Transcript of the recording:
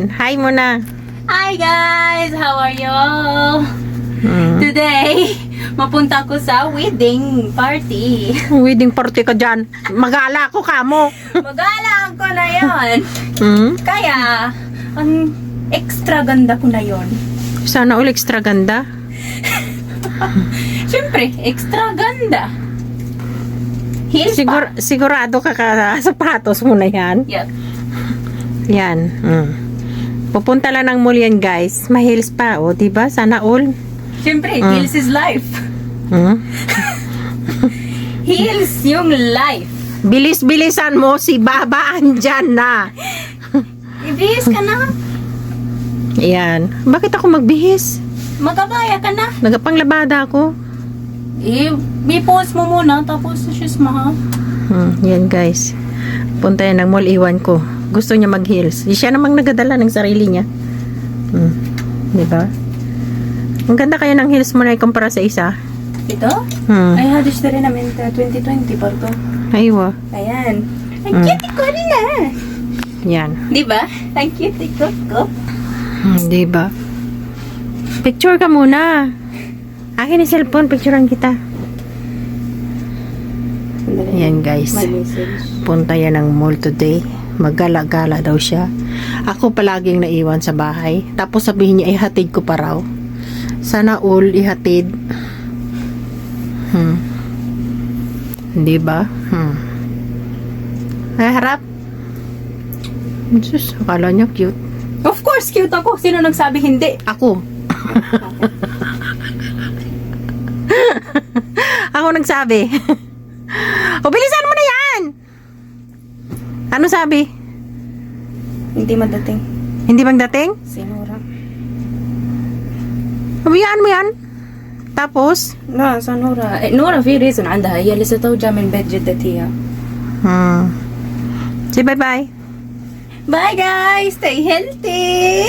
Ayan. Hi muna. Hi guys! How are you all? Today, mapunta ko sa wedding party. Wedding party ka dyan. Magala ko kamo. Magalang ko na yon. Kaya, ang extra ganda ko na yon. Sana all extra ganda. Siyempre, extra ganda. Heels pa. Sigurado ka sapatos mo na yan. Yep. Yan. Pupunta lang ng mall yan, guys. Mahils pa, o, diba? Sana all. Siyempre, heels is life. Heels yung life. Bilis-bilisan mo, si Baba andyan na. Ibihis ka na. Yan. Bakit ako magbihis? Magabaya ka na. Nagapanglabada ako. I-pause mo muna, tapos shoes mo ha. Yan, guys. Punta yan ng mall, iwan ko. Gusto niya mag-heels. Siya namang nagadala ng sarili niya. Diba? Ang ganda kaya ng heels mo na ikumpara sa isa. Ito? Ay, hadis na rin namin 2020 pa ito. Aywa. Ayan. Ang cute ko rin na. Yan. Diba? Ang cute ko. Diba? Picture ka muna. Akin yung cellphone, picturean kita. Yan, guys. My message. Punta yan ng mall today. Maggala-gala daw siya. Ako palaging naiwan sa bahay. Tapos sabihin niya, ihatid ko pa raw. Sana all ihatid. Hindi ba? Ay, harap. Diyos, akala niya cute. Of course, cute ako. Sino nagsabi hindi? Ako. Ako nagsabi. O, bilisan mo na yan! Ano sabi? Hindi madating. Hindi bang dating? Sinura. Habiyaan mo yan. Tapos? لا نورا نورا في ريزن عندها هي لسه توجع من بيت جدتها. Say bye-bye. Bye guys, stay healthy.